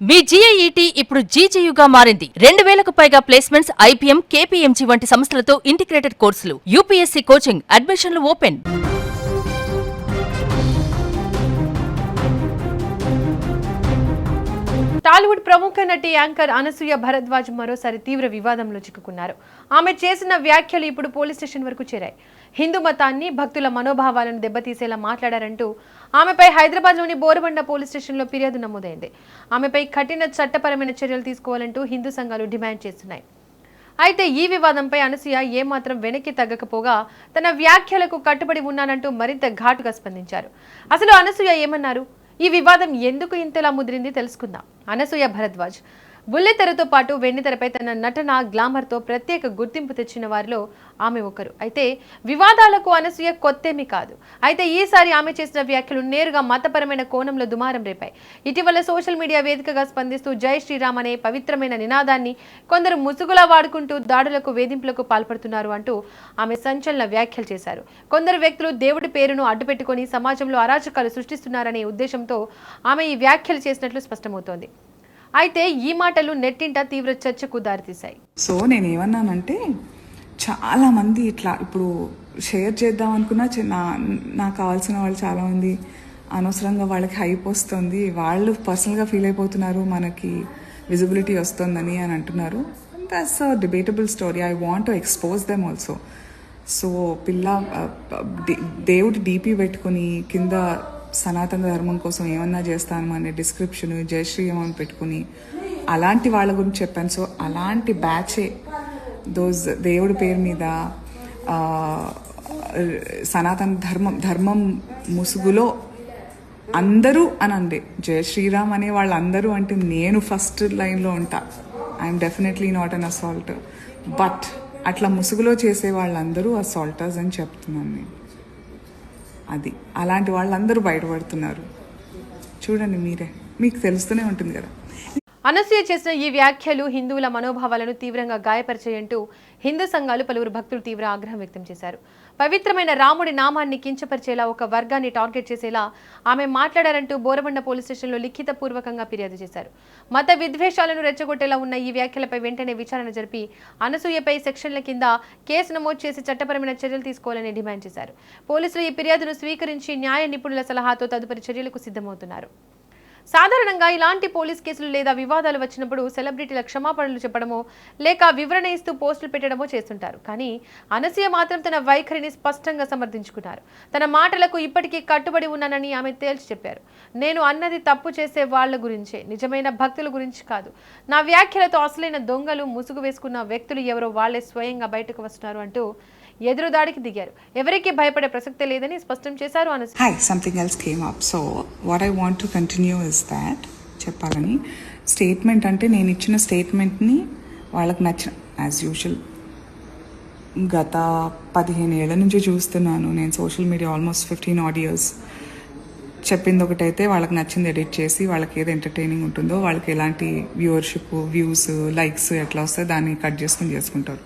మీ జీఐఈటీ ఇప్పుడు జీజేయుగా మారింది. 2000కు పైగా ప్లేస్మెంట్స్, ఐపీఎం, కేపీఎంజీ వంటి సంస్థలతో ఇంటిగ్రేటెడ్ కోర్సులు. యూపీఎస్సీ కోచింగ్, అడ్మిషన్లు ఓపెన్. టాలీవుడ్ ప్రముఖ నటి యాంకర్ అనసూయ భరద్వాజ్ మరోసారి తీవ్ర వివాదంలో చిక్కుకున్నారు. ఆమె చేసిన వ్యాఖ్యలు ఇప్పుడు పోలీస్ స్టేషన్ వరకు చేరాయి. హిందూ మతాన్ని, భక్తుల మనోభావాలను దెబ్బతీసేలా మాట్లాడారంటూ ఆమెపై హైదరాబాద్లోని బోరబండ పోలీస్ స్టేషన్లో ఫిర్యాదు నమోదైంది. ఆమెపై కఠిన చట్టపరమైన చర్యలు తీసుకోవాలంటూ హిందూ సంఘాలు డిమాండ్ చేస్తున్నాయి. అయితే ఈ వివాదంపై అనసూయ ఏమాత్రం వెనక్కి తగ్గకపోగా తన వ్యాఖ్యలకు కట్టుబడి ఉన్నానంటూ మరింత ఘాటుగా స్పందించారు. అసలు అనసూయ ఏమన్నారు? ఈ వివాదం ఎందుకు ఇంతలా ముదిరింది తెలుసుకుందాం. అనసూయ భరద్వాజ్ బుల్లితెరతో పాటు వెండితెరపై తన నటన, గ్లామర్తో ప్రత్యేక గుర్తింపు తెచ్చిన వారిలో ఆమె ఒకరు. అయితే వివాదాలకు అనసూయ కొత్తేమీ కాదు. అయితే ఈసారి ఆమె చేసిన వ్యాఖ్యలు నేరుగా మతపరమైన కోణంలో దుమారం రేపాయి. ఇటీవల సోషల్ మీడియా వేదికగా స్పందిస్తూ జై శ్రీరామ్ అనే పవిత్రమైన నినాదాన్ని కొందరు ముసుగులా వాడుకుంటూ దాడులకు, వేధింపులకు పాల్పడుతున్నారు అంటూ ఆమె సంచలన వ్యాఖ్యలు చేశారు. కొందరు వ్యక్తులు దేవుడి పేరును అడ్డుపెట్టుకుని సమాజంలో అరాచకాలు సృష్టిస్తున్నారనే ఉద్దేశంతో ఆమె ఈ వ్యాఖ్యలు చేసినట్లు స్పష్టమవుతోంది. అయితే ఈ మాటలు నెట్టింట తీవ్ర చర్చకు దారితీశాయి. సో నేను ఏమన్నానంటే, చాలా మంది ఇట్లా ఇప్పుడు షేర్ చేద్దాం అనుకున్నా నాకు కావాల్సిన వాళ్ళు చాలామంది అనవసరంగా వాళ్ళకి హైప్ వస్తుంది, వాళ్ళు పర్సనల్గా ఫీల్ అయిపోతున్నారు, మనకి విజిబిలిటీ వస్తుందని అని అంటున్నారు. That's a debatable story. I want to expose them also. So దేవుడి డీపీ పెట్టుకుని కింద సనాతన ధర్మం కోసం ఏమన్నా చేస్తాను అనే డిస్క్రిప్షన్ జై శ్రీరామ్ అని పెట్టుకుని అలాంటి వాళ్ళ గురించి చెప్పాను. సో అలాంటి బ్యాచే దేవుడి పేరు మీద సనాతన ధర్మం ముసుగులో అందరూ అని అండి జై శ్రీరామ్ అనే వాళ్ళందరూ అంటే నేను ఫస్ట్ లైన్లో ఉంటా. I'm definitely not an assault, but అట్లా ముసుగులో చేసే వాళ్ళందరూ అసాల్టర్స్ అని చెప్తున్నాను నేను. అది అలాంటి వాళ్ళందరూ బయటపడుతున్నారు. చూడండి, మీరే, మీకు తెలుస్తూనే ఉంటుంది కదా. అనసూయ చేసిన ఈ వ్యాఖ్యలు హిందువుల మనోభావాలను తీవ్రంగా గాయపరిచాయంటూ హిందూ సంఘాలు, పలువురు భక్తులు తీవ్ర ఆగ్రహం వ్యక్తం చేశారు. పవిత్రమైన రాముడి నామాన్ని కించపరిచేలా, ఒక వర్గాన్ని టార్గెట్ చేసేలా ఆమె మాట్లాడారంటూ బోరబండ పోలీస్ స్టేషన్లో లిఖితపూర్వకంగా ఫిర్యాదు చేశారు. మత విద్వేషాలను రెచ్చగొట్టేలా ఉన్న ఈ వ్యాఖ్యలపై వెంటనే విచారణ జరిపి అనసూయపై సెక్షన్ల కింద కేసు నమోదు చేసి చట్టపరమైన చర్యలు తీసుకోవాలని డిమాండ్ చేశారు. పోలీసులు ఈ ఫిర్యాదును స్వీకరించి న్యాయ నిపుణుల సలహాతో తదుపరి చర్యలకు సిద్ధమవుతున్నారు. సాధారణంగా ఇలాంటి పోలీస్ కేసులు లేదా వివాదాలు వచ్చినప్పుడు సెలబ్రిటీల క్షమాపణలు చెప్పడమో లేక వివరణ ఇస్తూ పోస్టులు పెట్టడమో చేస్తుంటారు. కానీ అనసూయ మాత్రం తన వైఖరిని స్పష్టంగా సమర్థించుకున్నారు. తన మాటలకు ఇప్పటికీ కట్టుబడి ఉన్నానని ఆమె తేల్చి చెప్పారు. నేను అన్నది తప్పు చేసే వాళ్ల గురించే, నిజమైన భక్తుల గురించి కాదు. నా వ్యాఖ్యలతో అసలైన దొంగలు, ముసుగు వేసుకున్న వ్యక్తులు ఎవరో వాళ్లే స్వయంగా బయటకు వస్తున్నారు అంటూ ఎదురుదాడికి దిగారు. ఎవరికి భయపడే ప్రసక్తే లేదని స్పష్టం చేశారు Anasuya. Hi, something else came up. So what I want to continue is that చెప్పాలని స్టేట్మెంట్ అంటే నేను ఇచ్చిన స్టేట్మెంట్ని వాళ్ళకి నచ్చిన, యాజ్ యూజువల్ గత 15 ఏళ్ల నుంచి చూస్తున్నాను నేను social media, almost 15 odd years. చెప్పింది ఒకటైతే వాళ్ళకి నచ్చింది ఎడిట్ చేసి వాళ్ళకి ఏది ఎంటర్టైనింగ్ ఉంటుందో, వాళ్ళకి ఎలాంటి వ్యూవర్షిప్, వ్యూస్, లైక్స్ ఎట్లా వస్తే దాన్ని కట్ చేసుకుంటారు.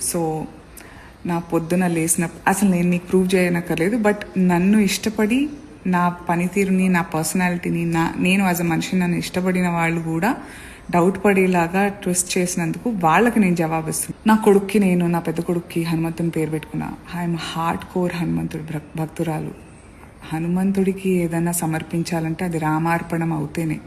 సో నా పొద్దున లేచిన, అసలు నేను మీకు ప్రూవ్ చేయనక్కర్లేదు, బట్ నన్ను ఇష్టపడి నా పనితీరుని, నా పర్సనాలిటీని, నేను యాజ్ అ మనిషిని నన్ను ఇష్టపడిన వాళ్ళు కూడా డౌట్ పడేలాగా ట్విస్ట్ చేసినందుకు వాళ్ళకి నేను జవాబిస్తున్నాను. నా కొడుక్కి, నేను నా పెద్ద కొడుక్కి హనుమంతుని పేరు పెట్టుకున్నా. ఐఎమ్ హార్డ్ కోర్ హనుమంతుడి భక్తురాలు. హనుమంతుడికి ఏదైనా సమర్పించాలంటే అది రామార్పణం అవుతేనే.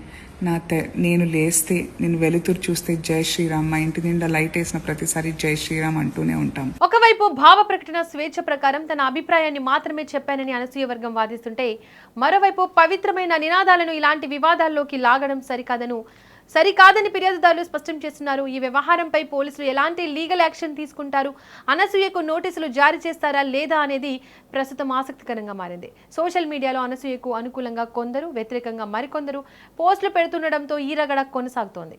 నేను లేస్తే, నేను వెలుతురు చూస్తే జై శ్రీరామ్, మా ఇంటి నిండా లైట్ వేసిన ప్రతిసారి జై శ్రీరామ్ అంటూనే ఉంటాం. ఒకవైపు భావ ప్రకటన స్వేచ్ఛ ప్రకారం తన అభిప్రాయాన్ని మాత్రమే చెప్పానని అనసూయ వర్గం వాదిస్తుంటే, మరోవైపు పవిత్రమైన నినాదాలను ఇలాంటి వివాదాల్లోకి లాగడం సరికాదని ఫిర్యాదుదారులు స్పష్టం చేస్తున్నారు. ఈ వ్యవహారంపై పోలీసులు ఎలాంటి లీగల్ యాక్షన్ తీసుకుంటారు, అనసూయకు నోటీసులు జారీ చేస్తారా లేదా అనేది ప్రస్తుతం ఆసక్తికరంగా మారింది. సోషల్ మీడియాలో అనసూయకు అనుకూలంగా కొందరు, వ్యతిరేకంగా మరికొందరు పోస్టులు పెడుతుండటంతో ఈ రగడ కొనసాగుతోంది.